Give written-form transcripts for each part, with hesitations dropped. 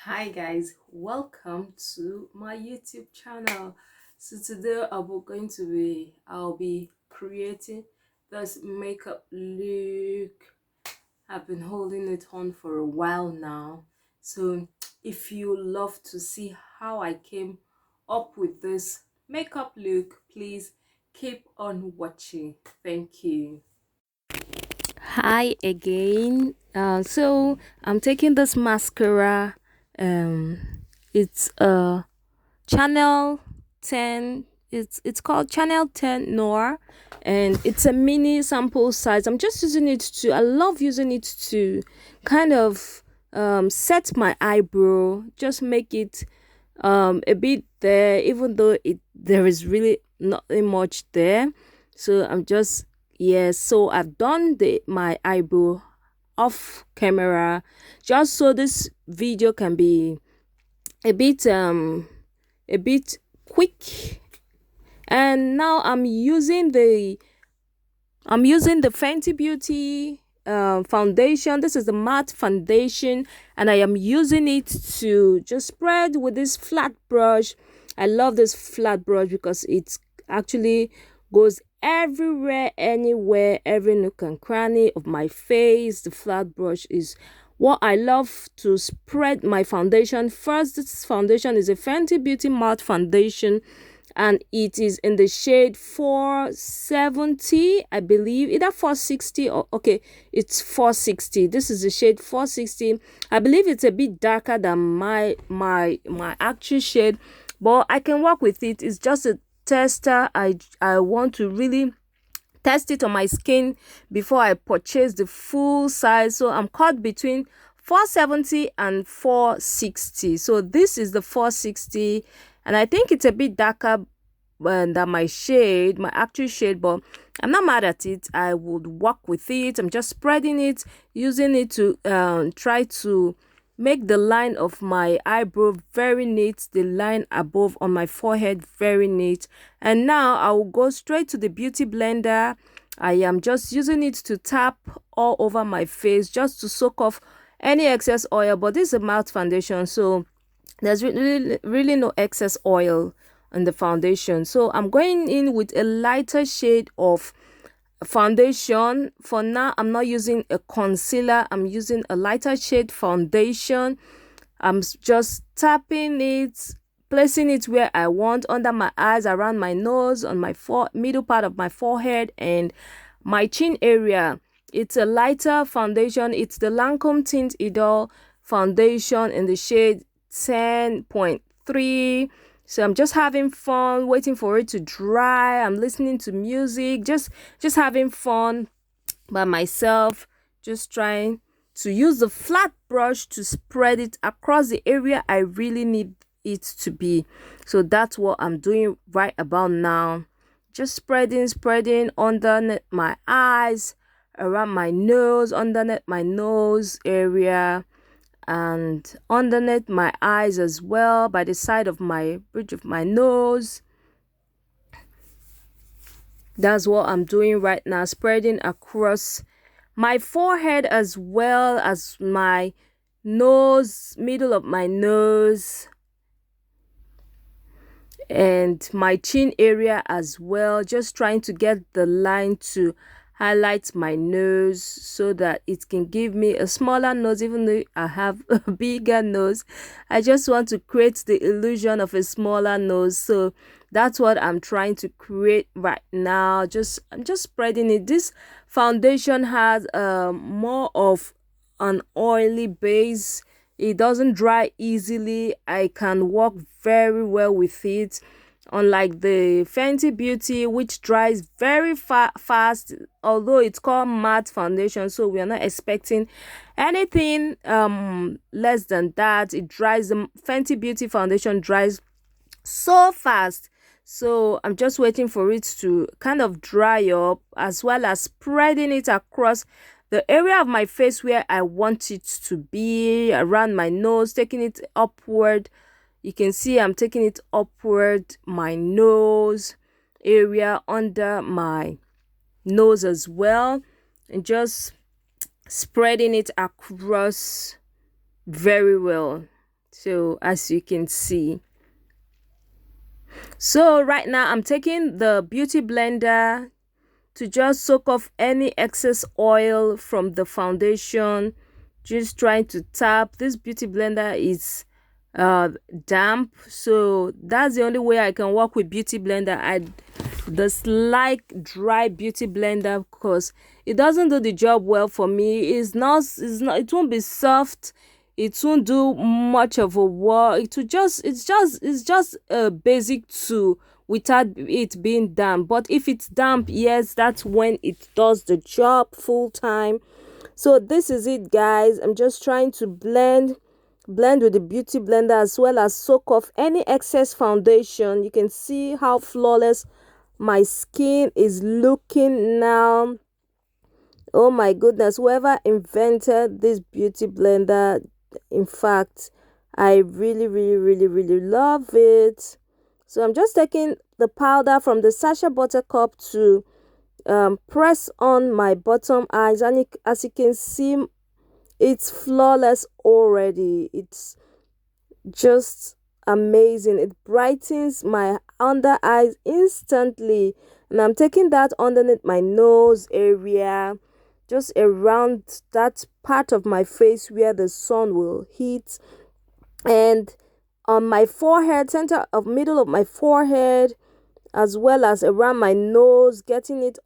Hi guys, welcome to my YouTube channel. So today I'll be creating this makeup look. I've been holding it on for a while now. So if you love to see how I came up with this makeup look, please keep on watching. Thank you. Hi again. So I'm taking this mascara. Um, it's Channel 10. It's called Channel 10 Noir, and it's a mini sample size. I'm just using it to. I love using it to kind of set my eyebrow. Just make it a bit there, even though there is really nothing much there. So I'm just yes. So I've done the my eyebrow off camera, just so this video can be a bit a bit quick. And now I'm using the Fenty Beauty foundation. This is the matte foundation, and I am using it to just spread with this flat brush. I love this flat brush because it actually goes everywhere, anywhere, every nook and cranny of my face. The flat brush is what I love to spread my foundation. First, this foundation is a Fenty Beauty matte foundation, and it is in the shade 470, I believe, either 460 or okay, it's 460. This is the shade 460. I believe it's a bit darker than my actual shade, but I can work with it. It's just a tester. I want to really test it on my skin before I purchase the full size. So I'm caught between 470 and 460. So this is the 460, and I think it's a bit darker than my shade, my actual shade, but I'm not mad at it. I would work with it. I'm just spreading it, using it to try to make the line of my eyebrow very neat, the line above on my forehead very neat. And now I will go straight to the beauty blender. I am just using it to tap all over my face just to soak off any excess oil, but this is a matte foundation, so there's really no excess oil on the foundation. So I'm going in with a lighter shade of foundation. For now, I'm not using a concealer. I'm using a lighter shade foundation. I'm just tapping it, placing it where I want, under my eyes, around my nose, on my middle part of my forehead, and my chin area. It's a lighter foundation. It's the Lancome Tint Idole foundation in the shade 10.3. So I'm just having fun, waiting for it to dry. I'm listening to music, just having fun by myself, just trying to use the flat brush to spread it across the area I really need it to be. So that's what I'm doing right about now. Just spreading underneath my eyes, around my nose, underneath my nose area, and underneath my eyes as well, by the side of my bridge of my nose. That's what I'm doing right now, spreading across my forehead as well as my nose, middle of my nose, and my chin area as well. Just trying to get the line to highlight my nose so that it can give me a smaller nose, even though I have a bigger nose. I just want to create the illusion of a smaller nose. So that's what I'm trying to create right now. I'm just spreading it. This foundation has more of an oily base. It doesn't dry easily. I can work very well with it, unlike the Fenty Beauty, which dries very fast, although it's called matte foundation, so we are not expecting anything less than that. It dries, the Fenty Beauty foundation dries so fast. So I'm just waiting for it to kind of dry up, as well as spreading it across the area of my face where I want it to be, around my nose, taking it upward. You can see I'm taking it upward, my nose area, under my nose as well, and just spreading it across very well. So as you can see, so right now I'm taking the beauty blender to just soak off any excess oil from the foundation. Just trying to tap. This beauty blender is damp, so that's the only way I can work with beauty blender. I dislike dry beauty blender because it doesn't do the job well for me. It won't be soft, it won't do much of a work. It's just a basic tool without it being damp. But if it's damp, yes, that's when it does the job full time. So this is it, guys. I'm just trying to blend with the beauty blender, as well as soak off any excess foundation. You can see how flawless my skin is looking now. Oh my goodness, whoever invented this beauty blender, in fact, I really love it. So I'm just taking the powder from the Sasha buttercup to press on my bottom eyes, and as you can see, it's flawless already. It's just amazing. It brightens my under eyes instantly, and I'm taking that underneath my nose area, just around that part of my face where the sun will hit, and on my forehead, center of middle of my forehead, as well as around my nose, getting it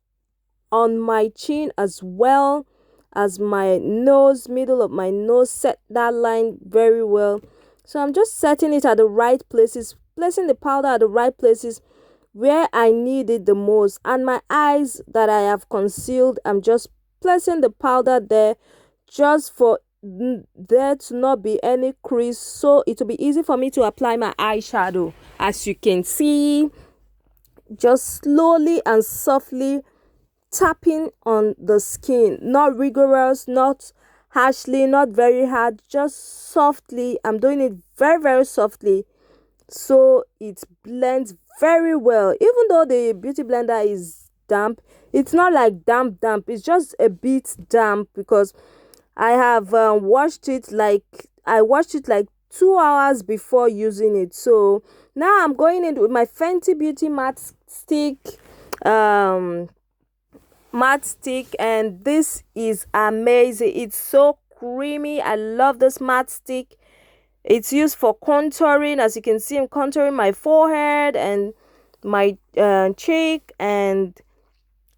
on my chin as well as my nose, middle of my nose. Set that line very well. So I'm just setting it at the right places, placing the powder at the right places where I need it the most. And my eyes that I have concealed, I'm just placing the powder there just for there to not be any crease, so it will be easy for me to apply my eyeshadow. As you can see, just slowly and softly tapping on the skin, not rigorous, not harshly, not very hard, just softly. I'm doing it very softly, so it blends very well. Even though the beauty blender is damp, it's not like damp, it's just a bit damp because I have washed it like 2 hours before using it. So now I'm going in with my Fenty Beauty matte stick, and this is amazing. It's so creamy. I love this matte stick. It's used for contouring. As you can see, I'm contouring my forehead and my cheek, and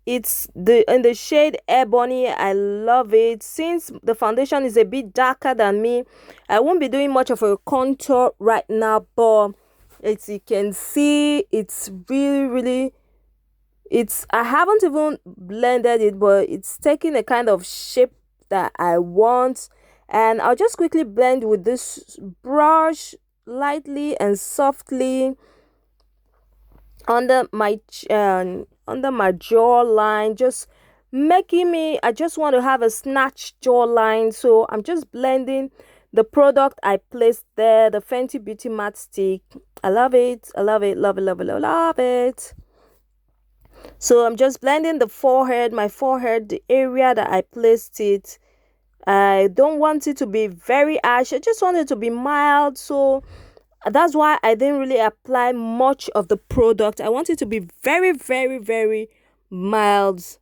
it's in the shade Ebony. I love it. Since the foundation is a bit darker than me, I won't be doing much of a contour right now, but as you can see, it's really I haven't even blended it, but it's taking a kind of shape that I want. And I'll just quickly blend with this brush lightly and softly under my jawline, just making me, I just want to have a snatched jawline. So I'm just blending the product I placed there, the Fenty Beauty matte stick. I love it, love it. So I'm just blending the forehead, the area that I placed it. I don't want it to be very harsh, I just want it to be mild. So that's why I didn't really apply much of the product. I want it to be very mild.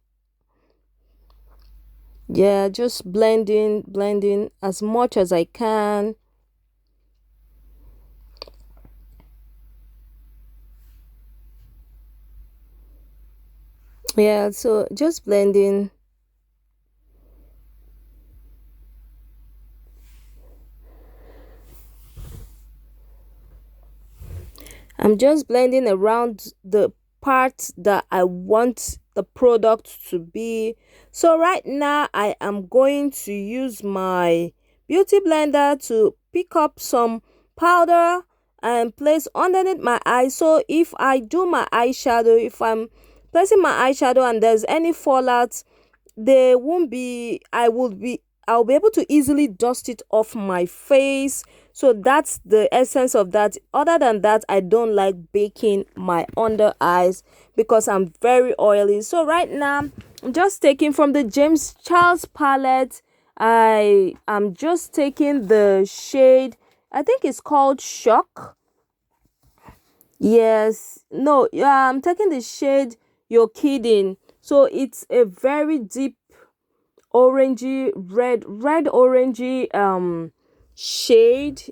Yeah, just blending as much as I can. Yeah, so just blending. I'm just blending around the part that I want the product to be. So right now I am going to use my beauty blender to pick up some powder and place underneath my eye. So if I do my eyeshadow, if I'm placing my eyeshadow and there's any fallout, there won't be, I'll be able to easily dust it off my face. So that's the essence of that. Other than that, I don't like baking my under eyes because I'm very oily. So right now I'm just taking from the James Charlse palette. I am just taking the shade I think it's called Shock. Yes, no, yeah, I'm taking the shade You're Kidding. So it's a very deep orangey, red orangey shade.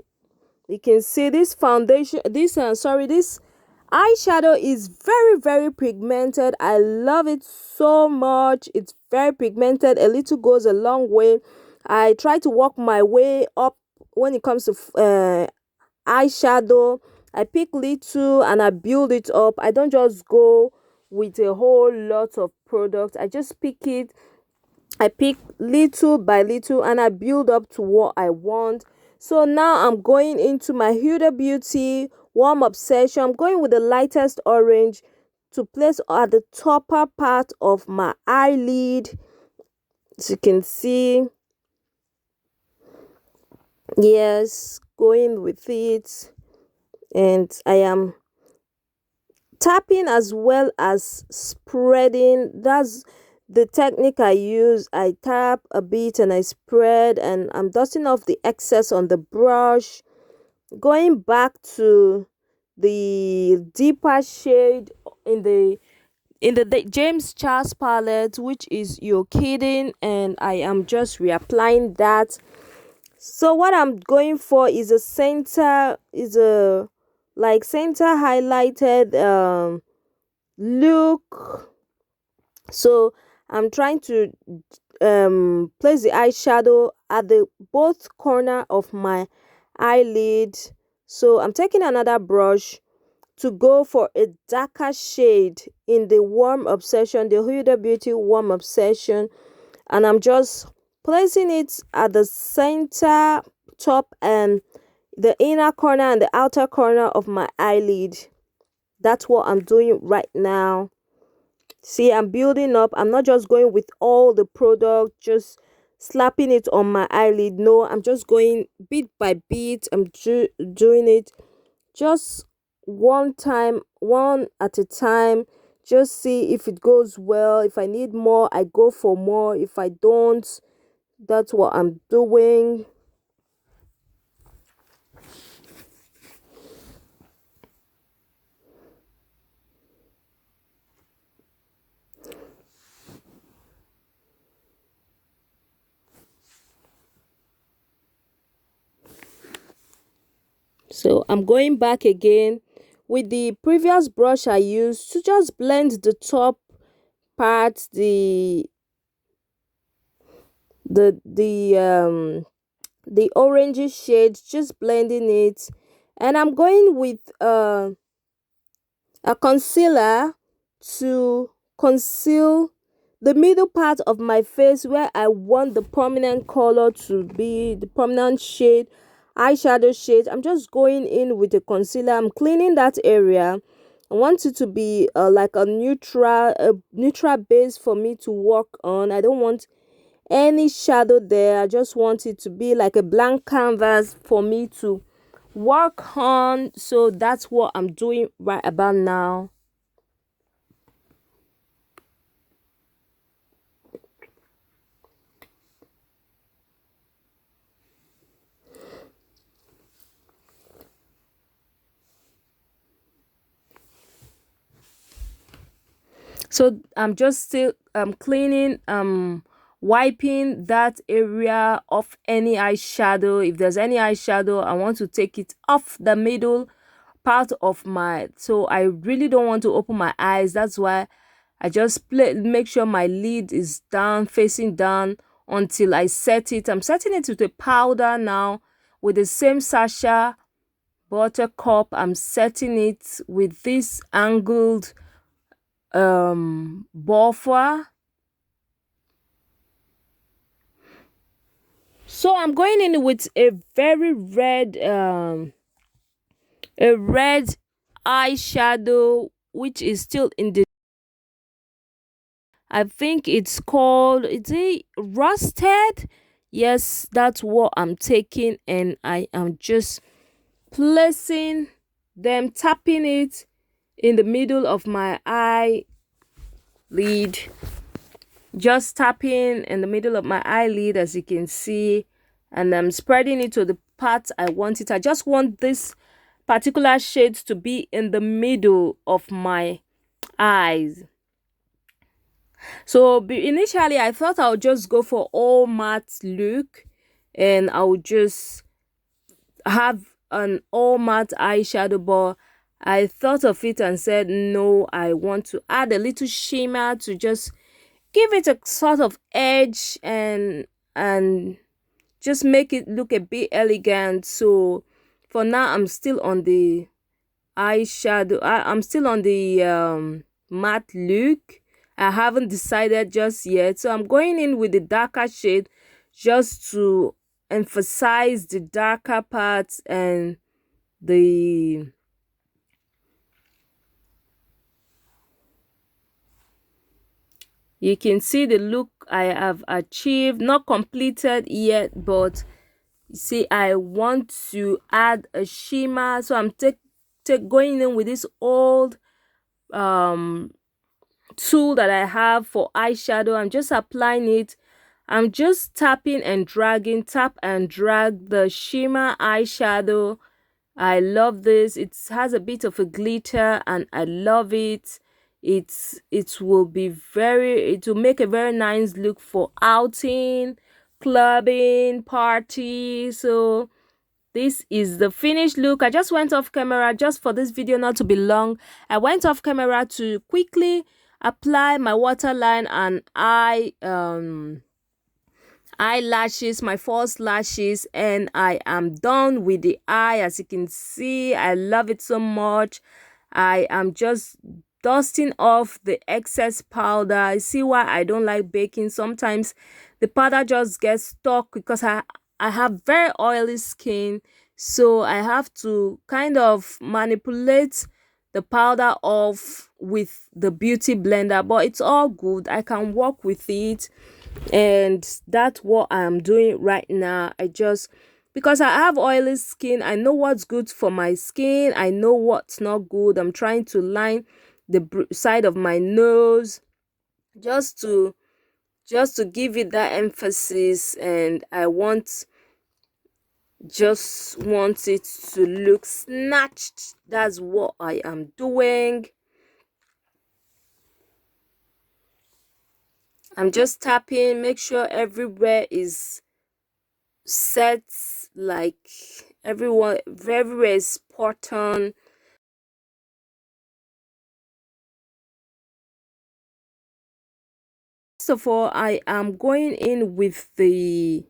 You can see this foundation, this this eyeshadow is very pigmented. I love it so much. It's very pigmented. A little goes a long way. I try to work my way up when it comes to eyeshadow. I pick little and I build it up. I don't just go with a whole lot of product. I just pick it. I pick little by little and I build up to what I want. So now I'm going into my Huda Beauty Warm Obsession. I'm going with the lightest orange to place at the topper part of my eyelid. As you can see, yes, going with it. And I am tapping as well as spreading. That's the technique I use. I tap a bit and I spread, and I'm dusting off the excess on the brush, going back to the deeper shade in the James Charlse palette, which is You're Kidding, and I am just reapplying that. So what I'm going for is a center, is a like center highlighted look. So I'm trying to place the eyeshadow at the both corner of my eyelid. So I'm taking another brush to go for a darker shade in the Warm Obsession, the Huda Beauty Warm Obsession, and I'm just placing it at the center, top, and the inner corner and the outer corner of my eyelid. That's what I'm doing right now. See, I'm building up. I'm not just going with all the product, just slapping it on my eyelid. No, I'm just going bit by bit. I'm doing it just one time, one at a time. Just see if it goes well. If I need more, I go for more. If I don't, that's what I'm doing. So I'm going back again with the previous brush I used to just blend the top part, the orangey shade, just blending it. And I'm going with a concealer to conceal the middle part of my face where I want the prominent color to be, the prominent shade, eyeshadow shade. I'm just going in with a concealer. I'm cleaning that area. I want it to be like a neutral base for me to work on. I don't want any shadow there. I just want it to be like a blank canvas for me to work on. So that's what I'm doing right about now. So I'm just still cleaning, wiping that area of any eyeshadow. If there's any eyeshadow, I want to take it off the middle part of my, so I really don't want to open my eyes. That's why I just make sure my lid is down, facing down, until I set it. I'm setting it with a powder now with the same Sasha buttercup. I'm setting it with this angled buffer. So I'm going in with a very red eyeshadow, which is still in the, I think it's called, is it rusted? Yes, that's what I'm taking, and I am just placing them, tapping it in the middle of my eyelid. Just tapping in the middle of my eyelid, as you can see, and I'm spreading it to the part I want it. I just want this particular shade to be in the middle of my eyes. So initially I thought I would just go for all matte look, and I would just have an all matte eyeshadow, but I thought of it and said no, I want to add a little shimmer to just give it a sort of edge and just make it look a bit elegant. So for now I'm still on the eyeshadow. I'm still on the matte look. I haven't decided just yet, so I'm going in with the darker shade just to emphasize the darker parts, and the you can see the look I have achieved. Not completed yet, but you see I want to add a shimmer, so I'm going in with this old tool that I have for eyeshadow. I'm just applying it. I'm just tapping and dragging, tap and drag the shimmer eyeshadow. I love this. It has a bit of a glitter and I love it. It will make a very nice look for outing, clubbing, party. So this is the finished look. I just went off camera just for this video not to be long. I went off camera to quickly apply my waterline and eyelashes, my false lashes, and I am done with the eye. As you can see, I love it so much. I am just dusting off the excess powder. I see why I don't like baking. Sometimes the powder just gets stuck because I have very oily skin, so I have to kind of manipulate the powder off with the beauty blender, but it's all good. I can work with it, and that's what I'm doing right now. Because I have oily skin, I know what's good for my skin, I know what's not good. I'm trying to line the side of my nose just to give it that emphasis, and I just want it to look snatched. That's what I am doing. I'm just tapping, make sure everywhere is set, like everywhere is spot on. First of all, I am going in with the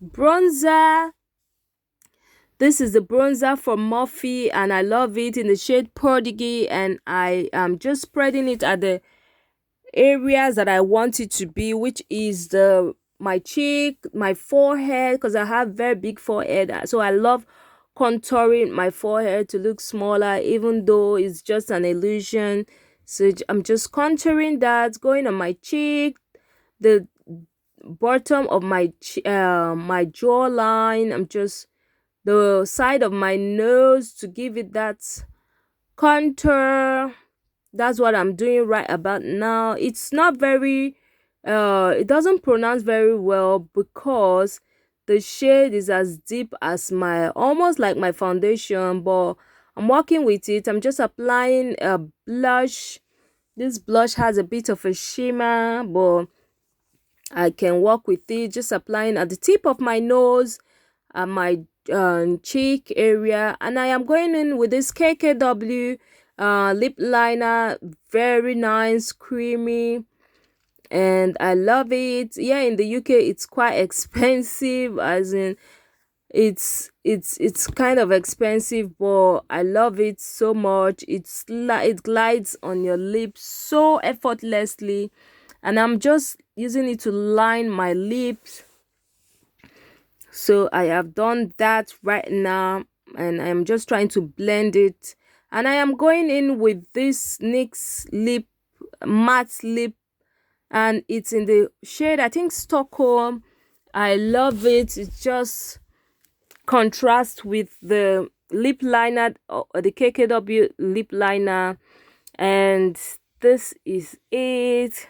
bronzer. This is the bronzer from Morphe and I love it in the shade Prodigy, and I am just spreading it at the areas that I want it to be, which is my cheek, my forehead, because I have very big forehead, so I love contouring my forehead to look smaller, even though it's just an illusion. So I'm just contouring that, going on my cheek, the bottom of my my jawline. I'm just the side of my nose to give it that contour. That's what I'm doing right about now. It's not very it doesn't pronounce very well because the shade is as deep as almost like my foundation, but I'm working with it. I'm just applying a blush. This blush has a bit of a shimmer, but I can work with it. Just applying at the tip of my nose, my cheek area, and I am going in with this KKW lip liner. Very nice, creamy, and I love it. Yeah, in the UK it's quite expensive, as in it's kind of expensive, but I love it so much. It glides on your lips so effortlessly, and I'm just using it to line my lips. So I have done that right now, and I'm just trying to blend it, and I am going in with this NYX lip matte lip, and it's in the shade, I think, Stockholm. I love it. It just contrasts with the lip liner, the KKW lip liner, and this is it.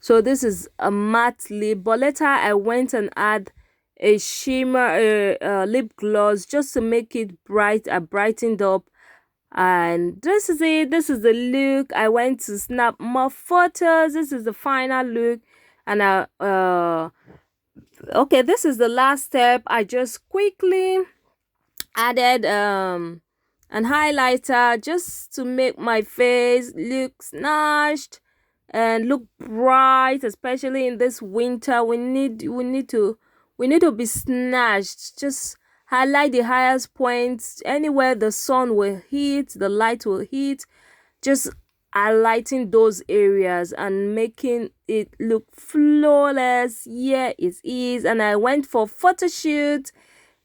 So this is a matte lip, but later I went and add a shimmer lip gloss just to make it bright. I brightened up, and this is it. This is the look. I went to snap more photos. This is the final look. And okay, this is the last step. I just quickly added an highlighter just to make my face look snatched and look bright, especially in this winter. We need to be snatched. Just highlight the highest points anywhere the sun will hit, the light will hit. Just highlighting those areas and making it look flawless. Yeah, it is. And I went for photo shoot,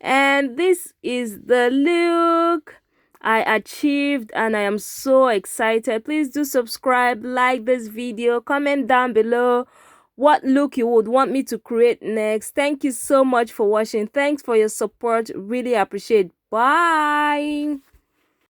and this is the look I achieved, and I am so excited. Please do subscribe, like this video, comment down below what look you would want me to create next. Thank you so much for watching. Thanks for your support. Really appreciate. Bye.